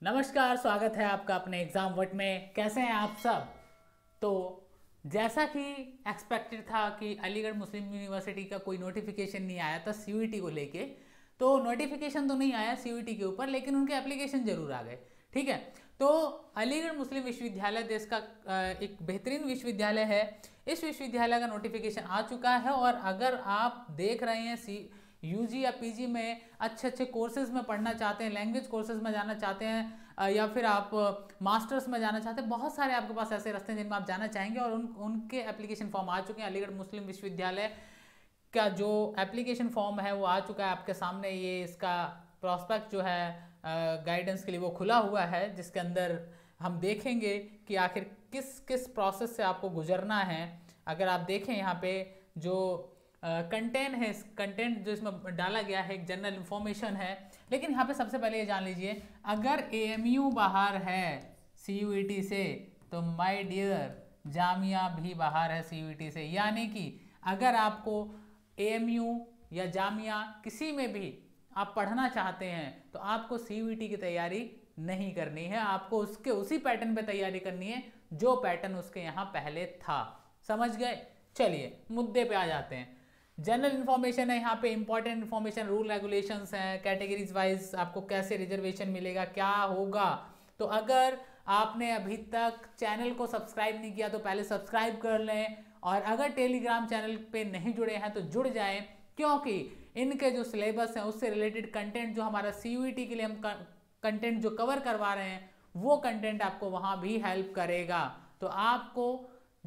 नमस्कार, स्वागत है आपका अपने एग्ज़ाम वट में। कैसे हैं आप सब। तो जैसा कि एक्सपेक्टेड था कि अलीगढ़ मुस्लिम यूनिवर्सिटी का कोई नोटिफिकेशन नहीं आया था सीयूईटी को लेके। तो नोटिफिकेशन तो नहीं आया सीयूईटी के ऊपर, लेकिन उनके एप्लीकेशन जरूर आ गए। ठीक है, तो अलीगढ़ मुस्लिम विश्वविद्यालय देश का एक बेहतरीन विश्वविद्यालय है। इस विश्वविद्यालय का नोटिफिकेशन आ चुका है और अगर आप देख रहे हैं यूजी या पीजी में अच्छे अच्छे कोर्सेज में पढ़ना चाहते हैं, लैंग्वेज कोर्सेज में जाना चाहते हैं, या फिर आप मास्टर्स में जाना चाहते हैं, बहुत सारे आपके पास ऐसे रास्ते हैं जिनमें आप जाना चाहेंगे और उनके एप्लीकेशन फॉर्म आ चुके हैं। अलीगढ़ मुस्लिम विश्वविद्यालय का जो एप्लीकेशन फॉर्म है वो आ चुका है आपके सामने। ये इसका प्रॉस्पेक्ट जो है गाइडेंस के लिए वो खुला हुआ है, जिसके अंदर हम देखेंगे कि आखिर किस किस प्रोसेस से आपको गुजरना है। अगर आप देखें यहाँ पे जो कंटेंट जो इसमें डाला गया है एक जनरल इंफॉर्मेशन है, लेकिन यहाँ पे सबसे पहले ये जान लीजिए, अगर एएमयू बाहर है सीयूईटी से तो माय डियर जामिया भी बाहर है सीयूईटी से। यानी कि अगर आपको एएमयू या जामिया किसी में भी आप पढ़ना चाहते हैं तो आपको सीयूईटी की तैयारी नहीं करनी है, आपको उसके उसी पैटर्न पे तैयारी करनी है जो पैटर्न उसके यहाँ पहले था। समझ गए। चलिए मुद्दे पे आ जाते हैं। जनरल इन्फॉर्मेशन है, यहाँ पे इंपॉर्टेंट इन्फॉर्मेशन, रूल रेगुलेशंस हैं, कैटेगरीज वाइज आपको कैसे रिजर्वेशन मिलेगा, क्या होगा। तो अगर आपने अभी तक चैनल को सब्सक्राइब नहीं किया तो पहले सब्सक्राइब कर लें, और अगर टेलीग्राम चैनल पे नहीं जुड़े हैं तो जुड़ जाएं, क्योंकि इनके जो सिलेबस हैं उससे रिलेटेड कंटेंट जो हमारा सीयूईटी के लिए हम कंटेंट जो कवर करवा रहे हैं वो कंटेंट आपको वहाँ भी हेल्प करेगा। तो आपको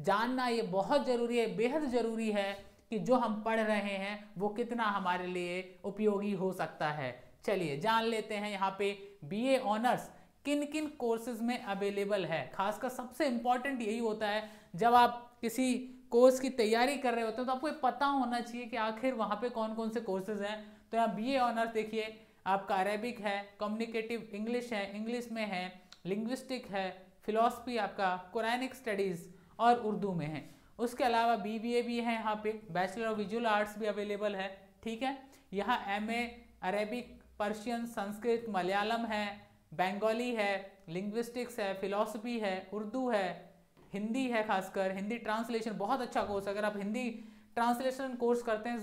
जानना ये बहुत ज़रूरी है, बेहद ज़रूरी है कि जो हम पढ़ रहे हैं वो कितना हमारे लिए उपयोगी हो सकता है। चलिए जान लेते हैं यहाँ पे बीए ऑनर्स किन किन कोर्सेज में अवेलेबल है। खासकर सबसे इम्पॉर्टेंट यही होता है, जब आप किसी कोर्स की तैयारी कर रहे होते हैं तो आपको पता होना चाहिए कि आखिर वहाँ पे कौन कौन से कोर्सेज हैं। तो यहाँ बीए ऑनर्स देखिए, आपका अरेबिक है, कम्युनिकेटिव इंग्लिश है, इंग्लिश में है, लिंग्विस्टिक है, फिलॉसफी आपका, कुरानिक स्टडीज़ और उर्दू में है। उसके अलावा बीबीए भी है, यहाँ पे बैचलर ऑफ विजुअल आर्ट्स भी अवेलेबल है। ठीक है, यहाँ MA Arabic, Persian, Sanskrit, Malayalam है, बंगाली है, लिंग्विस्टिक्स है, फिलॉसफी है, उर्दू है, हिंदी है, खासकर हिंदी ट्रांसलेशन बहुत अच्छा कोर्स है। अगर आप हिंदी ट्रांसलेशन कोर्स करते हैं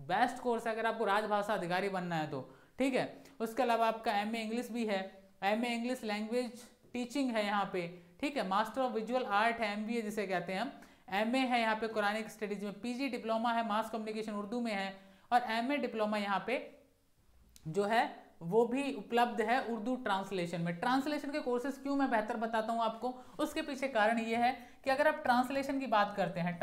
बेस्ट कोर्स है अगर आपको राजभाषा अधिकारी बनना है तो। ठीक है, उसके अलावा आपका एमए इंग्लिश भी है, एमए इंग्लिश लैंग्वेज टीचिंग है यहाँ पे। ठीक है, मास्टर ऑफ विजुअल आर्ट है, एमबीए जिसे कहते हैं हम, एमए है यहाँ पे कुरानिक स्टडीज में, पीजी डिप्लोमा है मास कम्युनिकेशन उर्दू में है, और एमए डिप्लोमा यहाँ पे जो है वो भी उपलब्ध है उर्दू ट्रांसलेशन में। ट्रांसलेशन के कोर्सेज क्यों मैं बेहतर बताता हूँ आपको, उसके पीछे कारण ये है कि अगर आप ट्रांसलेशन की बात करते हैं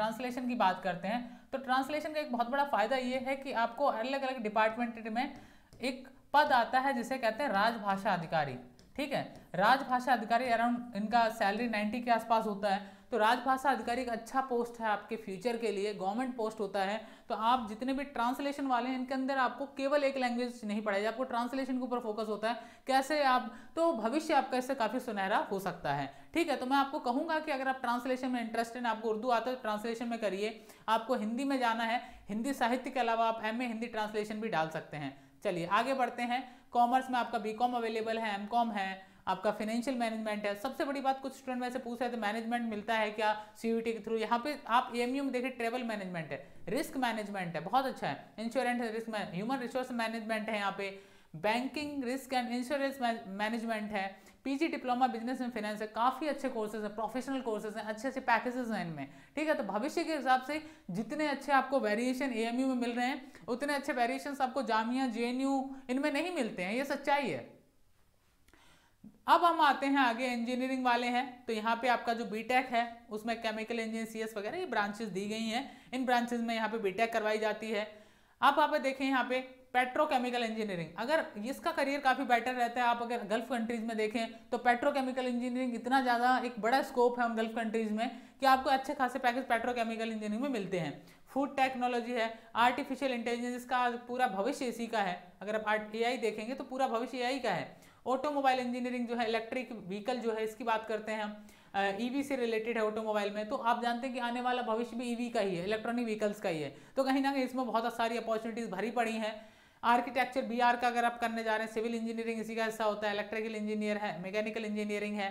तो ट्रांसलेशन का एक बहुत बड़ा फायदा ये है कि आपको अलग अलग डिपार्टमेंट में एक पद आता है जिसे कहते हैं राजभाषा अधिकारी। ठीक है, राजभाषा अधिकारी अराउंड इनका सैलरी 90 के आसपास होता है। तो राजभाषा अधिकारी एक अच्छा पोस्ट है आपके फ्यूचर के लिए, गवर्नमेंट पोस्ट होता है। तो आप जितने भी ट्रांसलेशन वाले हैं इनके अंदर आपको केवल एक लैंग्वेज नहीं पढ़ाई, आपको ट्रांसलेशन के ऊपर फोकस होता है। कैसे आप, तो भविष्य आपका इससे काफ़ी सुनहरा हो सकता है। ठीक है, तो मैं आपको कहूँगा कि अगर आप ट्रांसलेशन में इंटरेस्टेड हैं, आपको उर्दू आता है तो ट्रांसलेशन में करिए। आपको हिंदी में जाना है, हिंदी साहित्य के अलावा आप एमए हिंदी ट्रांसलेशन भी डाल सकते हैं। चलिए आगे बढ़ते हैं। कॉमर्स में आपका बीकॉम अवेलेबल है, एमकॉम है, आपका फाइनेंशियल मैनेजमेंट है। सबसे बड़ी बात, कुछ स्टूडेंट में से पूछ रहे थे मैनेजमेंट मिलता है क्या सीयूईटी के थ्रू। यहाँ पे आप एएमयू में देखिए ट्रेवल मैनेजमेंट है, रिस्क मैनेजमेंट है, बहुत अच्छा है, इंश्योरेंस है, रिस्क ह्यूमन रिसोर्स मैनेजमेंट है, यहाँ पे banking risk and insurance management है, PG diploma business and finance है। काफ़ी अच्छे कोर्सेज हैं, प्रोफेशनल कोर्सेज हैं, अच्छे अच्छे पैकेजेस हैं इनमें। ठीक है, तो भविष्य के हिसाब से जितने अच्छे आपको वेरिएशन एएमयू में मिल रहे हैं उतने अच्छे वेरिएशंस आपको जामिया जेएनयू इनमें नहीं मिलते हैं, ये सच्चाई है। अब हम आते हैं आगे, इंजीनियरिंग वाले हैं तो यहाँ पे आपका जो बीटेक है उसमें केमिकल इंजीनियरिंग, सीएस वगैरह ये ब्रांचेस दी गई हैं। इन ब्रांचेस में यहाँ पे बीटेक करवाई जाती है। अब आप देखें यहाँ पे पेट्रोकेमिकल इंजीनियरिंग, अगर इसका करियर काफ़ी बेटर रहता है। आप अगर गल्फ कंट्रीज में देखें तो पेट्रोकेमिकल इंजीनियरिंग इतना ज़्यादा एक बड़ा स्कोप है उन गल्फ कंट्रीज में कि आपको अच्छे खासे पैकेज पेट्रोकेमिकल इंजीनियरिंग में मिलते हैं। फूड टेक्नोलॉजी है, आर्टिफिशियल इंटेलिजेंस, इसका पूरा भविष्य इसी का है। अगर आप एआई देखेंगे तो पूरा भविष्य एआई का है। ऑटोमोबाइल इंजीनियरिंग जो है, इलेक्ट्रिक व्हीकल जो है इसकी बात करते हैं हम, ईवी से रिलेटेड है ऑटोमोबाइल में। तो आप जानते हैं कि आने वाला भविष्य भी ईवी का ही है, इलेक्ट्रॉनिक व्हीकल्स का ही है। तो कहीं ना कहीं इसमें बहुत सारी अपॉर्चुनिटीज़ भरी पड़ी हैं। आर्किटेक्चर BR का अगर आप करने जा रहे हैं, सिविल इंजीनियरिंग इसी का हिस्सा होता है, इलेक्ट्रिकल इंजीनियर है, मैकेनिकल इंजीनियरिंग है,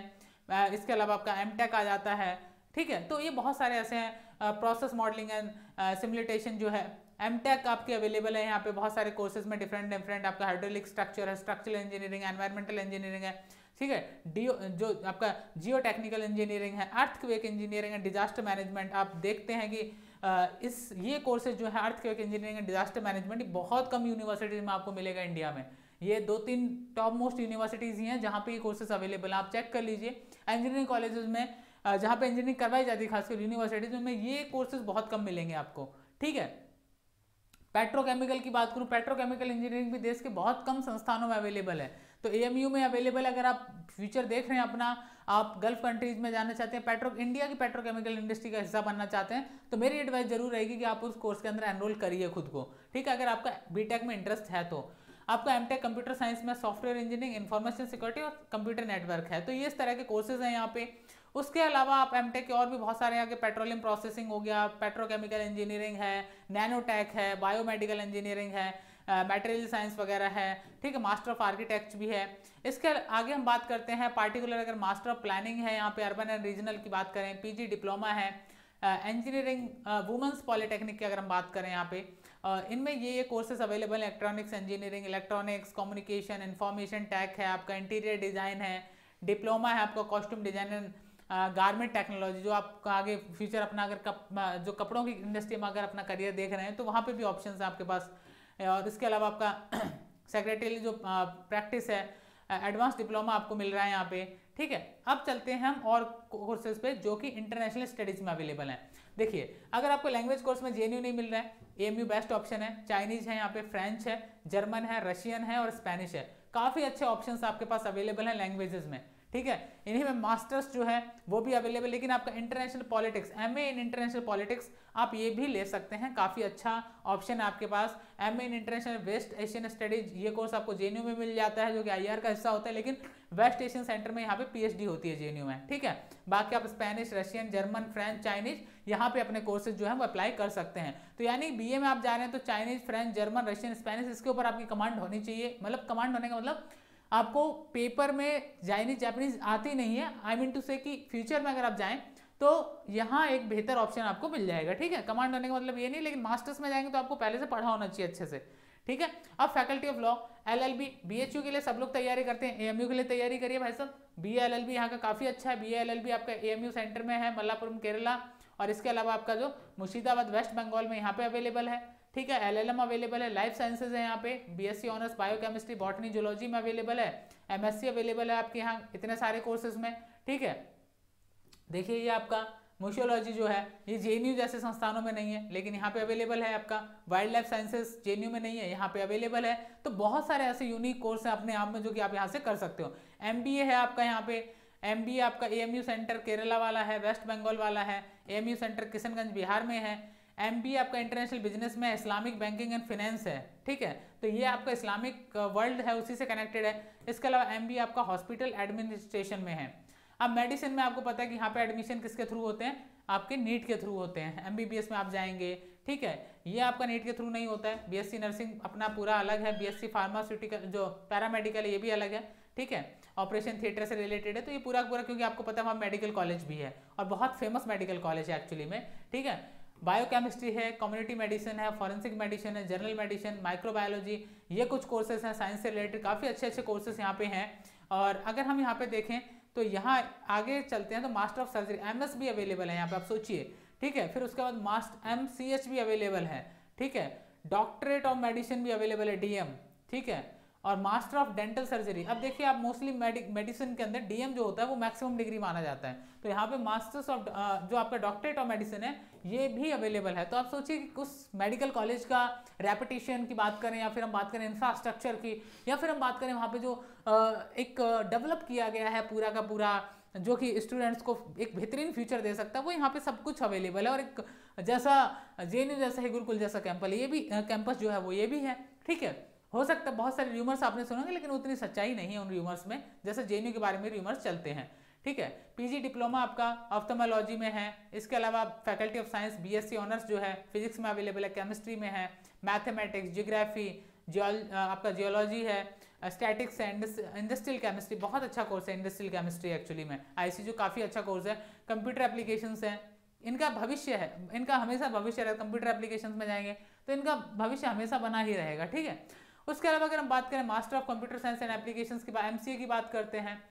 इसके अलावा आपका MTech आ जाता है, ठीक है। तो ये बहुत सारे ऐसे हैं, प्रोसेस मॉडलिंग एंड सिमुलेटेशन जो है MTech आपके अवेलेबल है यहाँ पे बहुत सारे कोर्सेज में, डिफरेंट आपका हाइड्रोलिक स्ट्रक्चर है, स्ट्रक्चरल इंजीनियरिंग, एनवायरमेंटल इंजीनियरिंग है, ठीक है। जो आपका जियो टेक्निकल इंजीनियरिंग है, अर्थक्वेक इंजीनियरिंग है, डिजास्टर मैनेजमेंट। आप देखते हैं कि ये कोर्सेज जो है earthquake engineering and disaster management बहुत कम यूनिवर्सिटीज में आपको मिलेगा इंडिया में। ये 2-3 टॉप मोस्ट यूनिवर्सिटीज़ ही हैं जहाँ पे ये कोर्सेज अवेलेबल हैं। आप चेक कर लीजिए इंजीनियरिंग कॉलेजेस में, जहाँ पे इंजीनियरिंग करवाई जाती है खासकर यूनिवर्सिटीज में, ये कोर्सेज बहुत कम मिलेंगे आपको, ठीक है। पेट्रोकेमिकल की बात करूँ, पेट्रोकेमिकल इंजीनियरिंग भी देश के बहुत कम संस्थानों में अवेलेबल है। तो AMU में अवेलेबल है। अगर आप फ्यूचर देख रहे हैं अपना, आप गल्फ कंट्रीज में जाना चाहते हैं, इंडिया की पेट्रोकेमिकल इंडस्ट्री का हिस्सा बनना चाहते हैं, तो मेरी एडवाइस जरूर रहेगी कि आप उस कोर्स के अंदर एनरोल करिए खुद को, ठीक है। अगर आपका BTech में इंटरेस्ट है तो आपका MTech कंप्यूटर साइंस में सॉफ्टवेयर इंजीनियरिंग, इन्फॉर्मेशन सिक्योरिटी और कंप्यूटर नेटवर्क है, तो ये इस तरह के कोर्सेज हैं यहाँ पे। उसके अलावा आप MTech के और भी बहुत सारे आगे, पेट्रोलियम प्रोसेसिंग हो गया, पेट्रोकेमिकल इंजीनियरिंग है, नैनोटेक है, बायोमेडिकल इंजीनियरिंग है, मटेरियल साइंस वगैरह है, ठीक है। मास्टर ऑफ आर्किटेक्ट भी है। इसके आगे हम बात करते हैं पार्टिकुलर, अगर मास्टर ऑफ प्लानिंग है यहाँ पे, अर्बन एंड रीजनल की बात करें, PG डिप्लोमा है, इंजीनियरिंग वुमेंस पॉलिटेक्निक की अगर हम बात करें यहाँ पे, इनमें ये कोर्सेज अवेलेबल है। Electronics engineering, electronics, communication, information tech है आपका, इंटीरियर डिज़ाइन है, डिप्लोमा है आपका costume design and garment technology, जो आपका आगे फ्यूचर अपना अगर जो कपड़ों की इंडस्ट्री में अगर अपना करियर देख रहे हैं तो वहाँ पे भी ऑप्शंस हैं आपके पास। और इसके अलावा आपका सेक्रेटरी जो प्रैक्टिस है, एडवांस डिप्लोमा आपको मिल रहा है यहाँ पे, ठीक है। अब चलते हैं हम और कोर्सेज पे जो कि इंटरनेशनल स्टडीज में अवेलेबल हैं। देखिए, अगर आपको लैंग्वेज कोर्स में JNU नहीं मिल रहा है, AMU बेस्ट ऑप्शन है। चाइनीज है यहाँ पे, फ्रेंच है, जर्मन है, रशियन है और स्पेनिश है। काफ़ी अच्छे ऑप्शंस आपके पास अवेलेबल हैं लैंग्वेजेस में, ठीक है। इन्हीं में मास्टर्स जो है वो भी अवेलेबल, लेकिन आपका international politics, MA in international politics आप ये भी ले सकते हैं, काफ़ी अच्छा ऑप्शन है आपके पास। MA in international West Asian studies, ये कोर्स आपको JNU में मिल जाता है, जो कि IR का हिस्सा होता है, लेकिन वेस्ट एशियन सेंटर में यहाँ पे PhD होती है JNU में, ठीक है। बाकी आप Spanish, Russian, German, French, Chinese यहाँ पे अपने कोर्सेज जो है वो अप्लाई कर सकते हैं। तो यानी BA में आप जा रहे हैं तो Chinese, French, German, Russian, Spanish, इसके ऊपर आपकी कमांड होनी चाहिए। मतलब कमांड होने का मतलब आपको पेपर में चाइनीज, जापानीज आती नहीं है, आई मीन टू से कि फ्यूचर में अगर आप जाएं तो यहाँ एक बेहतर ऑप्शन आपको मिल जाएगा, ठीक है। कमांड होने का मतलब ये नहीं, लेकिन मास्टर्स में जाएंगे तो आपको पहले से पढ़ा होना चाहिए अच्छे से, ठीक है। अब faculty of law, LLB, BHU के लिए सब लोग तैयारी करते हैं, AMU के लिए तैयारी करिए भाई साहब। BA LLB यहाँ का काफ़ी अच्छा है। BA LLB आपका AMU सेंटर में है, मल्लापुरम केरला, और इसके अलावा आपका जो मुर्शिदाबाद वेस्ट बंगाल में यहाँ पे अवेलेबल है, ठीक है। LLM अवेलेबल है, लाइफ साइंसेज है यहाँ पे, BSc honours biochemistry, botany, zoology में अवेलेबल है, MSc अवेलेबल है आपके यहाँ इतने सारे कोर्सेज में, ठीक है। देखिए, ये आपका म्यूशियोलॉजी जो है ये JNU जैसे संस्थानों में नहीं है, लेकिन यहाँ पे अवेलेबल है। आपका वाइल्ड लाइफ साइंसेज JNU में नहीं है, यहाँ पे अवेलेबल है। तो बहुत सारे ऐसे यूनिक कोर्स हैं अपने आप में जो कि आप यहाँ से कर सकते हो। MBA है आपका यहाँ पे, MBA आपका AMU सेंटर केरला वाला है, वेस्ट बंगाल वाला है, AMU सेंटर किशनगंज बिहार में है। MBA आपका इंटरनेशनल बिजनेस में इस्लामिक बैंकिंग एंड फाइनेंस है, ठीक है। तो ये आपका इस्लामिक वर्ल्ड है, उसी से कनेक्टेड है। इसके अलावा MBA आपका हॉस्पिटल एडमिनिस्ट्रेशन में है। अब मेडिसिन में आपको पता है कि यहाँ पे एडमिशन किसके थ्रू होते हैं, आपके नीट के थ्रू होते हैं। MBBS में आप जाएंगे, ठीक है, ये आपका नीट के थ्रू नहीं होता है। BSc नर्सिंग अपना पूरा अलग है, BSc फार्मास्यूटिकल जो पैरामेडिकल है ये भी अलग है, ठीक है। ऑपरेशन थिएटर से रिलेटेड है, तो ये पूरा पूरा, क्योंकि आपको पता है वहाँ मेडिकल कॉलेज भी है और बहुत फेमस मेडिकल कॉलेज है एक्चुअली में, ठीक है। बायोकेमिस्ट्री है, कम्युनिटी मेडिसिन है, फॉरेंसिक मेडिसिन है, जनरल मेडिसिन, माइक्रोबायोलॉजी, ये कुछ कोर्सेज हैं साइंस से रिलेटेड, काफ़ी अच्छे अच्छे कोर्सेज यहाँ पे हैं। और अगर हम यहाँ पे देखें तो यहाँ आगे चलते हैं तो मास्टर ऑफ सर्जरी MS भी अवेलेबल है यहाँ पे, आप सोचिए, ठीक है। फिर उसके बाद मास्टर MCH भी अवेलेबल है, ठीक है। डॉक्टरेट ऑफ मेडिसिन भी अवेलेबल है, DM, ठीक है। और मास्टर ऑफ डेंटल सर्जरी, अब देखिए आप मोस्टली मेडिसिन के अंदर DM जो होता है वो मैक्सिमम डिग्री माना जाता है, तो यहाँ पे मास्टर्स ऑफ जो आपका डॉक्टरेट ऑफ मेडिसिन है ये भी अवेलेबल है। तो आप सोचिए कि उस मेडिकल कॉलेज का रेपुटेशन की बात करें, या फिर हम बात करें इंफ्रास्ट्रक्चर की, या फिर हम बात करें वहाँ पे जो एक डेवलप किया गया है पूरा का पूरा, जो कि स्टूडेंट्स को एक बेहतरीन फ्यूचर दे सकता है, वो यहाँ पे सब कुछ अवेलेबल है। और एक जैसा JNU जैसा ही गुरुकुल जैसा कैंपस जो है वो ये भी है, ठीक है। हो सकता है बहुत सारे र्यूमर्स आपने सुनोगे, लेकिन उतनी सच्चाई नहीं है उन र्यूमर्स में, जैसे JNU के बारे में र्यूमर्स चलते हैं, ठीक है। PG डिप्लोमा आपका ऑप्थेमोलॉजी में है। इसके अलावा faculty of science BSc honours जो है फिजिक्स में अवेलेबल है, केमिस्ट्री में है, मैथमेटिक्स, ज्योग्राफी, आपका जियोलॉजी है, स्टैटिक्स है, इंडस्ट्रियल केमिस्ट्री, बहुत अच्छा कोर्स है इंडस्ट्रियल केमिस्ट्री एक्चुअली में, आईसीजू काफ़ी अच्छा कोर्स है, कंप्यूटर एप्लीकेशंस है, इनका भविष्य है, इनका हमेशा भविष्य रहेगा, कंप्यूटर एप्लीकेशंस में जाएंगे तो इनका भविष्य हमेशा बना ही रहेगा, ठीक है। उसके अलावा अगर हम बात करें master of computer science and applications की बात, एमसीए की बात करते हैं,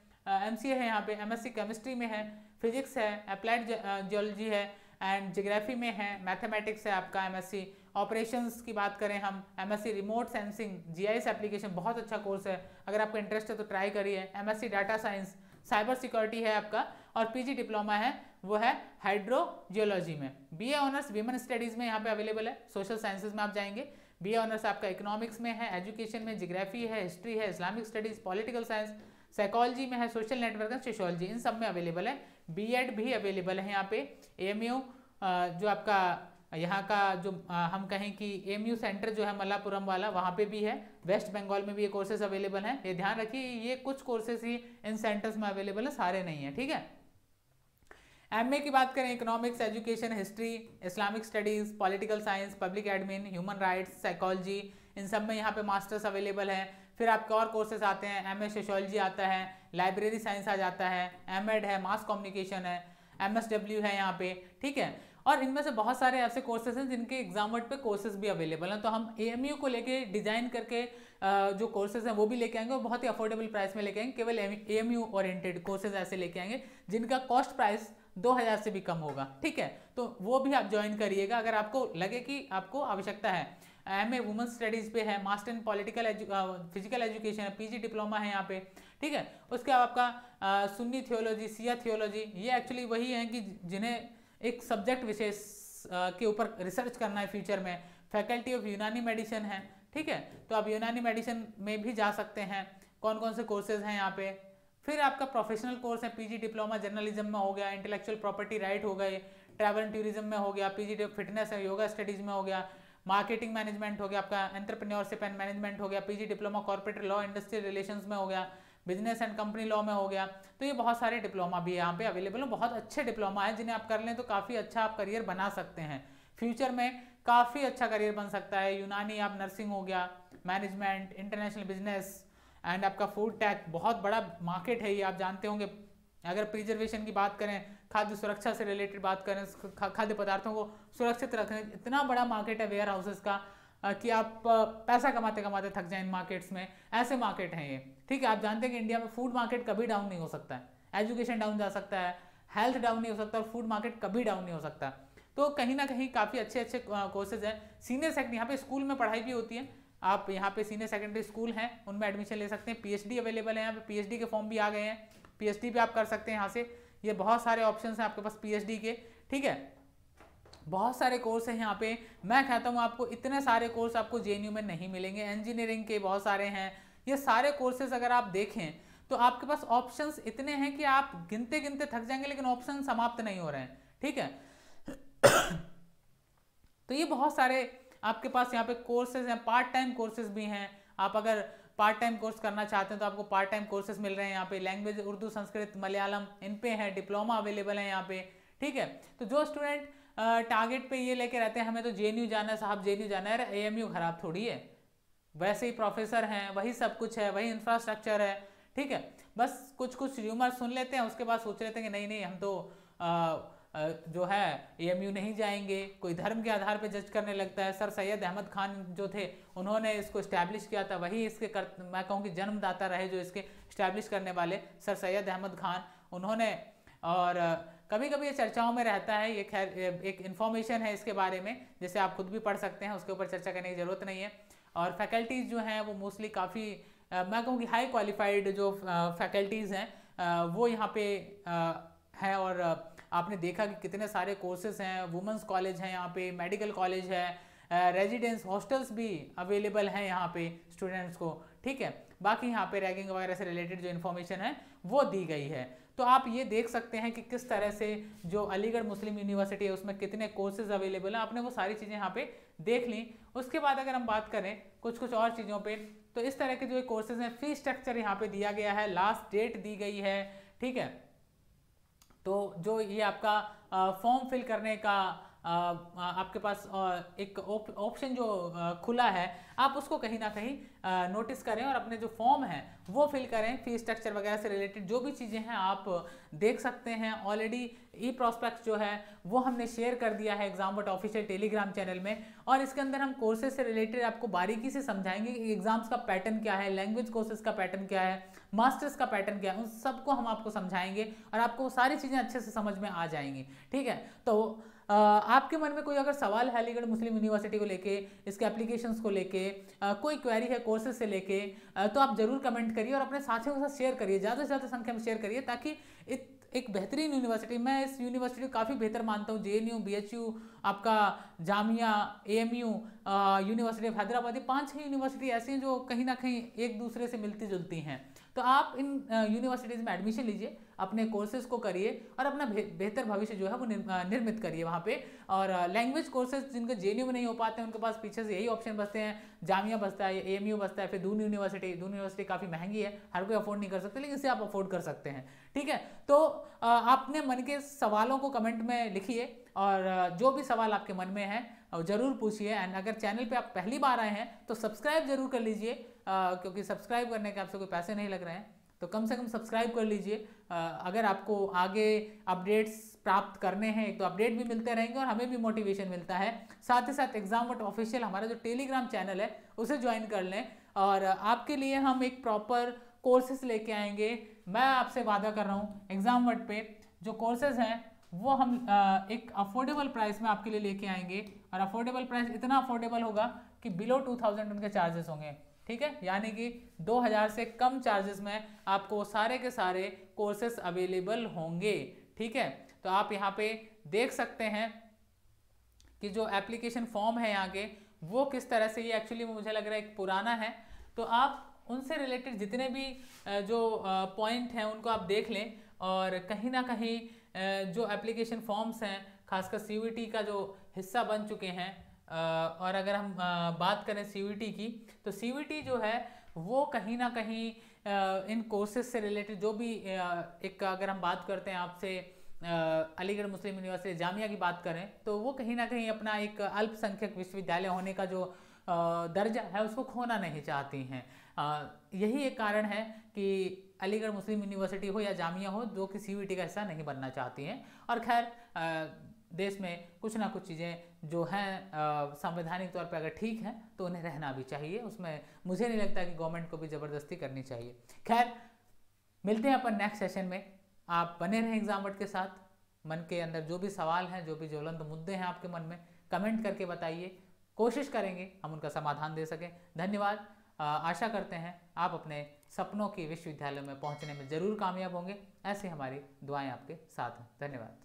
एमसीए है यहाँ पे, एमएससी केमिस्ट्री में है, फिजिक्स है, अप्लाइड जियोलॉजी है एंड जियोग्राफी में है, मैथमेटिक्स है आपका एमएससी, ऑपरेशंस की बात करें हम, MSc remote sensing, GIS application, बहुत अच्छा कोर्स है, अगर आपका इंटरेस्ट है तो ट्राई करिए, MSc data science, cyber security है आपका, और पीजी डिप्लोमा है वो है हाइड्रो जियोलॉजी में। बीए ऑनर्स विमेन स्टडीज़ में यहाँ पे अवेलेबल है, सोशल साइंसेज में आप जाएंगे, बीए ऑनर्स आपका इकोनॉमिक्स में है, एजुकेशन में जियोग्राफी है, हिस्ट्री है, Islamic studies, political science, psychology में है, सोशल नेटवर्क एंड सोशियोलॉजी, इन सब में अवेलेबल है। बीएड भी अवेलेबल है यहाँ पे, एएमयू जो आपका यहाँ का जो हम कहें कि एएमयू सेंटर जो है मल्लापुरम वाला, वहाँ पे भी है, वेस्ट बंगाल में भी ये कोर्सेज अवेलेबल हैं। ये ध्यान रखिए ये कुछ कोर्सेज ही इन सेंटर्स में अवेलेबल है, सारे नहीं है, ठीक है। एमए की बात करें, economics, education, history, Islamic studies, political science, public admin, human rights, psychology, इन सब में यहाँ पे मास्टर्स अवेलेबल है। फिर आपके और कोर्सेज आते हैं, एमए सोशियोलॉजी आता है, लाइब्रेरी साइंस आ जाता है, एमएड है, मास कम्युनिकेशन है, एमएसडब्ल्यू है यहाँ पे, ठीक है। और इनमें से बहुत सारे ऐसे कोर्सेज हैं जिनके एग्जाम वर्ड पे कोर्सेज भी अवेलेबल हैं, तो हम एएमयू को लेके डिजाइन करके जो कोर्सेज हैं वो भी लेके आएंगे और बहुत ही अफोर्डेबल प्राइस में लेके आएंगे, केवल एएमयू ओरिएंटेड कोर्सेज ऐसे लेके आएंगे जिनका कॉस्ट प्राइस 2000 से भी कम होगा, ठीक है। तो वो भी आप ज्वाइन करिएगा अगर आपको लगे कि आपको आवश्यकता है। एमए वुमेन स्टडीज़ पे है, master in political physical education है, पीजी डिप्लोमा है यहाँ पे, ठीक है। उसके बाद आपका सुन्नी थियोलॉजी, सिया थियोलॉजी, ये एक्चुअली वही हैं कि जिन्हें एक सब्जेक्ट विशेष के ऊपर रिसर्च करना है फ्यूचर में। फैकल्टी ऑफ यूनानी मेडिसिन है, ठीक है, तो आप यूनानी मेडिसिन में भी जा सकते हैं। कौन कौन से कोर्सेज हैं यहाँ पे। फिर आपका प्रोफेशनल कोर्स है, पीजी डिप्लोमा जर्नलिज्म में हो गया, इंटेलेक्चुअल प्रॉपर्टी राइट हो गए, ट्रैवल एंड टूरिज्म में हो गया, पीजी फिटनेस है, योगा स्टडीज़ में हो गया, मार्केटिंग मैनेजमेंट हो गया, आपका एंटरप्रेन्योरशिप एंड मैनेजमेंट हो गया, PG diploma corporate law industrial relations में हो गया, बिजनेस एंड कंपनी लॉ में हो गया। तो ये बहुत सारे डिप्लोमा भी यहाँ पे अवेलेबल हैं, बहुत अच्छे डिप्लोमा है जिन्हें आप कर लें तो काफ़ी अच्छा आप करियर बना सकते हैं, फ्यूचर में काफ़ी अच्छा करियर बन सकता है। यूनानी आप नर्सिंग हो गया, मैनेजमेंट, इंटरनेशनल बिजनेस एंड आपका फूड टेक, बहुत बड़ा मार्केट है ये, आप जानते होंगे। अगर प्रिजर्वेशन की बात करें, खाद्य सुरक्षा से रिलेटेड बात करें, खाद्य पदार्थों को सुरक्षित रखने, इतना बड़ा मार्केट है वेयर हाउसेस का कि आप पैसा कमाते कमाते थक जाएं इन मार्केट्स में, ऐसे मार्केट हैं ये, ठीक है। आप जानते हैं कि इंडिया में फूड मार्केट कभी डाउन नहीं हो सकता है, एजुकेशन डाउन जा सकता है, हेल्थ डाउन नहीं हो सकता, और फूड मार्केट कभी डाउन नहीं हो सकता। तो कहीं ना कहीं काफ़ी अच्छे अच्छे कोर्सेज हैं। सीनियर सेकेंडरी यहाँ पे स्कूल में पढ़ाई भी होती है, आप यहाँ पे सीनियर सेकेंडरी स्कूल हैं उनमें एडमिशन ले सकते हैं। पीएचडी अवेलेबल है यहाँ पे, पीएचडी के फॉर्म भी आ गए हैं, पीएचडी भी आप कर सकते हैं यहाँ से। ये बहुत सारे ऑप्शंस हैं आपके पास पीएचडी के, ठीक है, बहुत सारे कोर्स हैं यहाँ पे। मैं कहता हूँ आपको इतने सारे कोर्स आपको जेएनयू में नहीं मिलेंगे, इंजीनियरिंग के बहुत सारे हैं। ये सारे कोर्सेज अगर आप देखें तो आपके पास ऑप्शंस इतने हैं कि आप गिनते गिनते थक जाएंगे, लेकिन ऑप्शन समाप्त नहीं हो रहे हैं, ठीक है। तो ये बहुत सारे आपके पास यहाँ पे कोर्सेज हैं, पार्ट टाइम कोर्सेज भी हैं। आप अगर पार्ट टाइम कोर्स करना चाहते हैं तो आपको पार्ट टाइम कोर्सेज मिल रहे हैं यहाँ पे। लैंग्वेज उर्दू, संस्कृत, मलयालम, इन पे है, डिप्लोमा अवेलेबल है यहाँ पे, ठीक है। तो जो स्टूडेंट टारगेट पे ये लेके रहते हैं हमें तो जेएनयू जाना है साहब, जेएनयू जाना है, एएमयू खराब थोड़ी है, वैसे ही प्रोफेसर हैं, वही सब कुछ है, वही इंफ्रास्ट्रक्चर है, ठीक है। बस कुछ कुछ र्यूमर सुन लेते हैं, उसके बाद सोच लेते हैं कि नहीं नहीं हम तो जो है एएमयू नहीं जाएंगे, कोई धर्म के आधार पे जज करने लगता है। सर सैयद अहमद खान जो थे उन्होंने इसको इस्टेब्लिश किया था, वही इसके मैं कहूँ कि जन्मदाता रहे जो इसके इस्टेब्लिश करने वाले, सर सैयद अहमद खान उन्होंने। और कभी कभी ये चर्चाओं में रहता है, ये खैर एक इन्फॉर्मेशन है इसके बारे में, जैसे आप खुद भी पढ़ सकते हैं, उसके ऊपर चर्चा करने की ज़रूरत नहीं है। और फैकल्टीज़ जो हैं वो मोस्टली काफ़ी मैं कहूँ कि हाई क्वालिफाइड जो फैकल्टीज़ हैं वो यहाँ पे हैं। और आपने देखा कि कितने सारे कोर्सेज हैं, वुमेंस कॉलेज हैं यहाँ पे, मेडिकल कॉलेज है, रेजिडेंस हॉस्टल्स भी अवेलेबल हैं यहाँ पे स्टूडेंट्स को, ठीक है। बाकी यहाँ पे रैगिंग वगैरह से रिलेटेड जो इन्फॉर्मेशन है वो दी गई है। तो आप ये देख सकते हैं कि किस तरह से जो अलीगढ़ मुस्लिम यूनिवर्सिटी है उसमें कितने कोर्सेज अवेलेबल हैं, आपने वो सारी चीज़ें यहाँ पे देख ली। उसके बाद अगर हम बात करें कुछ कुछ और चीज़ों पे, तो इस तरह के जो कोर्सेज हैं, फी स्ट्रक्चर यहाँ पे दिया गया है, लास्ट डेट दी गई है, ठीक है। तो जो ये आपका फॉर्म फिल करने का आपके पास एक ऑप्शन जो खुला है, आप उसको कहीं ना कहीं नोटिस करें और अपने जो फॉर्म है वो फिल करें। फी स्ट्रक्चर वगैरह से रिलेटेड जो भी चीज़ें हैं आप देख सकते हैं। ऑलरेडी ई प्रोस्पेक्ट जो है वो हमने शेयर कर दिया है एग्जामबट ऑफिशियल टेलीग्राम चैनल में, और इसके अंदर हम कोर्सेज से रिलेटेड आपको बारीकी से समझाएंगे कि एग्जाम्स का पैटर्न क्या है, लैंग्वेज कोर्सेज का पैटर्न क्या है, मास्टर्स का पैटर्न क्या है, उन सबको हम आपको समझाएंगे और आपको वो सारी चीज़ें अच्छे से समझ में आ जाएंगी। ठीक है, तो आपके मन में कोई अगर सवाल है अलीगढ़ मुस्लिम यूनिवर्सिटी को लेके, इसके एप्लीकेशंस को लेके, कोई क्वेरी है कोर्सेज से लेके, तो आप जरूर कमेंट करिए और अपने साथियों के साथ शेयर करिए, ज़्यादा से ज़्यादा संख्या में शेयर करिए, ताकि एक बेहतरीन यूनिवर्सिटी, मैं इस यूनिवर्सिटी को काफ़ी बेहतर मानता हूँ, JNU, BHU, आपका Jamia, AMU, university of Hyderabad, 5-6 university ऐसी हैं जो कहीं ना कहीं एक दूसरे से मिलती जुलती हैं। तो आप इन यूनिवर्सिटीज़ में एडमिशन लीजिए, अपने कोर्सेज को करिए और अपना बेहतर भविष्य जो है वो निर्मित करिए वहाँ पे। और लैंग्वेज कोर्सेज जिनके JNU में नहीं हो पाते हैं उनके पास पीछे से यही ऑप्शन बचते हैं, जामिया बचता है, AMU बचता है, फिर दून यूनिवर्सिटी काफ़ी महंगी है, हर कोई अफोर्ड नहीं कर सकते, लेकिन इसे आप अफोर्ड कर सकते हैं। ठीक है, तो आपने मन के सवालों को कमेंट में लिखिए और जो भी सवाल आपके मन में है जरूर पूछिए। एंड अगर चैनल पे आप पहली बार आए हैं तो सब्सक्राइब जरूर कर लीजिए, क्योंकि सब्सक्राइब करने के आपसे कोई पैसे नहीं लग रहे हैं, तो कम से कम सब्सक्राइब कर लीजिए। अगर आपको आगे अपडेट्स प्राप्त करने हैं, एक तो अपडेट भी मिलते रहेंगे और हमें भी मोटिवेशन मिलता है। साथ ही साथ एग्जामबट ऑफिशियल हमारा जो टेलीग्राम चैनल है उसे ज्वाइन कर लें, और आपके लिए हम एक प्रॉपर कोर्सेस लेके आएंगे। मैं आपसे वादा कर रहा हूँ एग्जामबट पे जो कोर्सेज हैं वो हम एक अफोर्डेबल प्राइस में आपके लिए लेके आएंगे, और अफोर्डेबल प्राइस इतना अफोर्डेबल होगा कि बिलो 2000 उनके चार्जेस होंगे। ठीक है, यानी कि 2000 से कम चार्जेस में आपको सारे के सारे कोर्सेस अवेलेबल होंगे। ठीक है, तो आप यहाँ पे देख सकते हैं कि जो एप्लीकेशन फॉर्म है यहाँ के वो किस तरह से, ये एक्चुअली मुझे लग रहा है एक पुराना है, तो आप उनसे रिलेटेड जितने भी जो पॉइंट हैं उनको आप देख लें, और कहीं ना कहीं जो एप्लीकेशन फॉर्म्स हैं खासकर CUET का जो हिस्सा बन चुके हैं। और अगर हम बात करें CUET की, तो CUET जो है वो कहीं ना कहीं इन कोर्सेज से रिलेटेड जो भी एक अगर हम बात करते हैं आपसे अलीगढ़ मुस्लिम यूनिवर्सिटी जामिया की बात करें, तो वो कहीं ना कहीं अपना एक अल्पसंख्यक विश्वविद्यालय होने का जो दर्जा है उसको खोना नहीं चाहती हैं। यही एक कारण है कि अलीगढ़ मुस्लिम यूनिवर्सिटी हो या जामिया हो जो कि CUET का हिस्सा नहीं बनना चाहती हैं। और खैर देश में कुछ ना कुछ चीज़ें जो हैं संवैधानिक तौर पर अगर ठीक हैं तो उन्हें रहना भी चाहिए, उसमें मुझे नहीं लगता कि गवर्नमेंट को भी ज़बरदस्ती करनी चाहिए। खैर मिलते हैं अपन नेक्स्ट सेशन में, आप बने रहें एग्जामबट के साथ। मन के अंदर जो भी सवाल हैं, जो भी ज्वलंत मुद्दे हैं आपके मन में, कमेंट करके बताइए, कोशिश करेंगे हम उनका समाधान दे सकें। धन्यवाद। आशा करते हैं आप अपने सपनों की विश्वविद्यालय में पहुंचने में ज़रूर कामयाब होंगे। ऐसे हमारी दुआएं आपके साथ हैं। धन्यवाद।